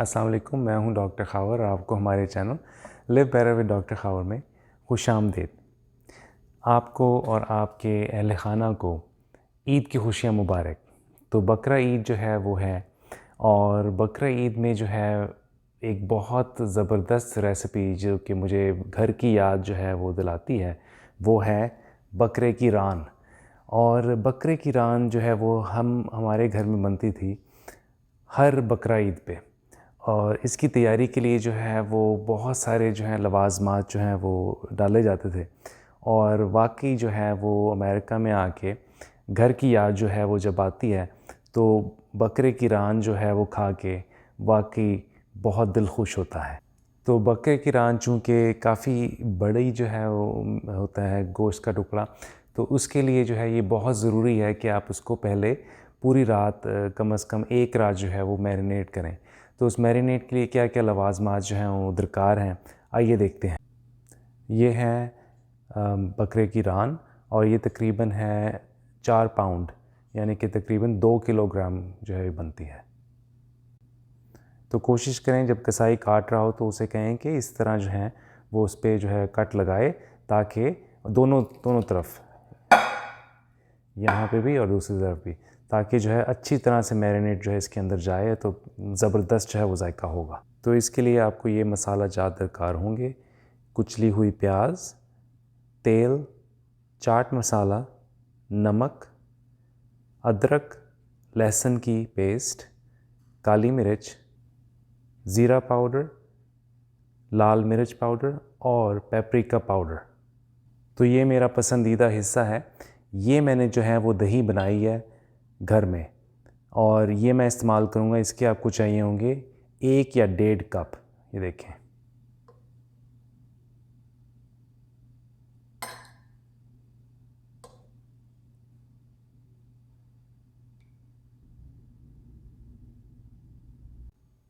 अस्सलाम वालेकुम, मैं हूं डॉक्टर खावर और आपको हमारे channel live better with doctor Khawar में खुशामदीद। आपको और आपके अहल खाना को ईद की खुशियाँ मुबारक। तो बकरा ईद जो है वो है, और बकरा ईद में जो है एक बहुत ज़बरदस्त रेसिपी जो कि मुझे घर की याद जो है वो दिलाती है, वो है बकरे की रान। और बकरे की रान जो है वो हमारे घर में बनती थी हर बकरा ईद पे, और इसकी तैयारी के लिए जो है वो बहुत सारे जो हैं लवाज़मात जो हैं वो डाले जाते थे। और वाकई जो है वो अमेरिका में आके घर की याद जो है वो जब आती है तो बकरे की रान जो है वो खा के वाकई बहुत दिल खुश होता है। तो बकरे की रान चूँकि काफ़ी बड़ी जो है वो होता है गोश्त का टुकड़ा, तो उसके लिए जो है ये बहुत ज़रूरी है कि आप उसको पहले पूरी रात कम से कम एक रात जो है वो मैरिनेट करें। तो उस मैरिनेट के लिए क्या क्या लवाज़मात जो हैं वो दरकार हैं, आइए देखते हैं। ये है बकरे की रान, और ये तकरीबन है 4 पाउंड, यानी कि तकरीबन 2 किलोग्राम जो है बनती है। तो कोशिश करें जब कसाई काट रहा हो तो उसे कहें कि इस तरह जो है वो उस पर जो है कट लगाए, ताकि दोनों तरफ, यहाँ पे भी और दूसरी तरफ भी, ताकि जो है अच्छी तरह से मैरिनेट जो है इसके अंदर जाए तो ज़बरदस्त जो है वो जायका होगा। तो इसके लिए आपको ये मसाला जात दरकार होंगे: कुचली हुई प्याज, तेल, चाट मसाला, नमक, अदरक लहसुन की पेस्ट, काली मिर्च, ज़ीरा पाउडर, लाल मिर्च पाउडर और पेपरिका पाउडर। तो ये मेरा पसंदीदा हिस्सा है। ये मैंने जो है वो दही बनाई है घर में, और ये मैं इस्तेमाल करूँगा। इसके आपको चाहिए होंगे 1 या 1.5 कप। ये देखें,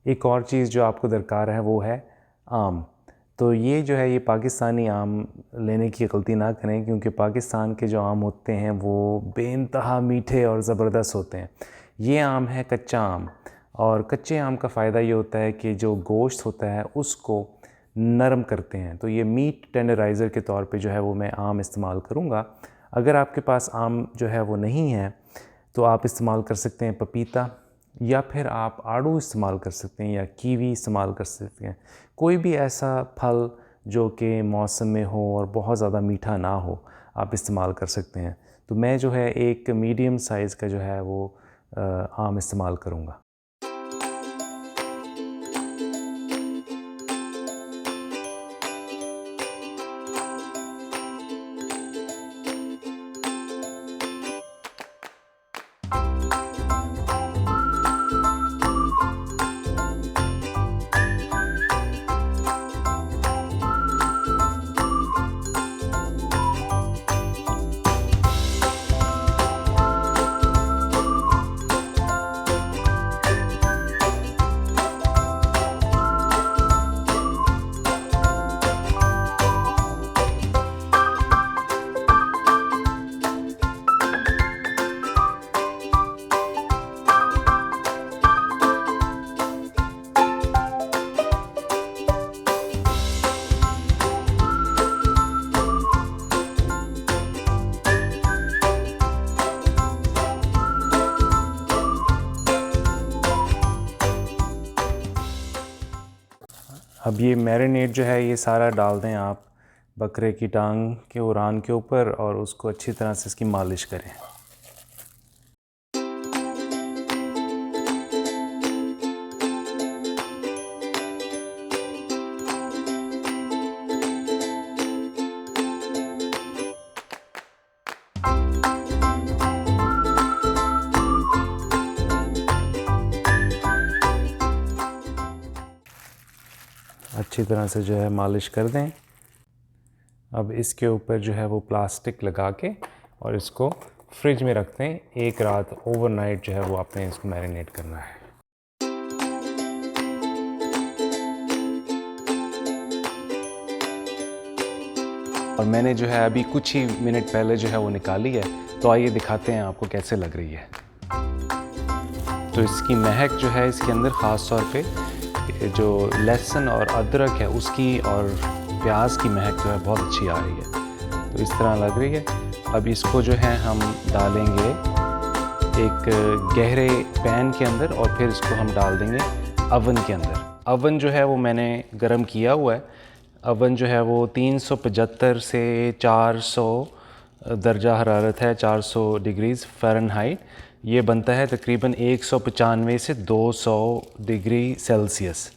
एक और चीज़ जो आपको दरकार है वो है आम। तो ये जो है ये पाकिस्तानी आम लेने की गलती ना करें, क्योंकि पाकिस्तान के जो आम होते हैं वो बेइंतहा मीठे और ज़बरदस्त होते हैं। ये आम है कच्चा आम, और कच्चे आम का फ़ायदा ये होता है कि जो गोश्त होता है उसको नरम करते हैं। तो ये मीट टेंडराइज़र के तौर पे जो है वो मैं आम इस्तेमाल करूँगा। अगर आपके पास आम जो है वो नहीं है तो आप इस्तेमाल कर सकते हैं पपीता, या फिर आप आड़ू इस्तेमाल कर सकते हैं, या कीवी इस्तेमाल कर सकते हैं। कोई भी ऐसा फल जो कि मौसम में हो और बहुत ज़्यादा मीठा ना हो, आप इस्तेमाल कर सकते हैं। तो मैं जो है एक मीडियम साइज़ का जो है वो आम इस्तेमाल करूँगा। अब ये मैरिनेट जो है ये सारा डाल दें आप बकरे की टांग के और रान के ऊपर, और उसको अच्छी तरह से इसकी मालिश करें। अच्छी तरह से जो है मालिश कर दें। अब इसके ऊपर जो है वो प्लास्टिक लगा के और इसको फ्रिज में रख दें। एक रात ओवरनाइट जो है वो आपने इसको मैरिनेट करना है। और मैंने जो है अभी कुछ ही मिनट पहले जो है वो निकाली है, तो आइए दिखाते हैं आपको कैसे लग रही है। तो इसकी महक जो है इसके अंदर ख़ास तौर पे जो लहसुन और अदरक है उसकी और प्याज की महक जो है बहुत अच्छी आ रही है। तो इस तरह लग रही है। अब इसको जो है हम डालेंगे एक गहरे पैन के अंदर और फिर इसको हम डाल देंगे अवन के अंदर। अवन जो है वो मैंने गरम किया हुआ है। अवन जो है वो 375 से 400 दर्जा हरारत है, 400 डिग्रीज़ फ़ारेनहाइट। ये बनता है तकरीबन 195 से 200 डिग्री सेल्सियस।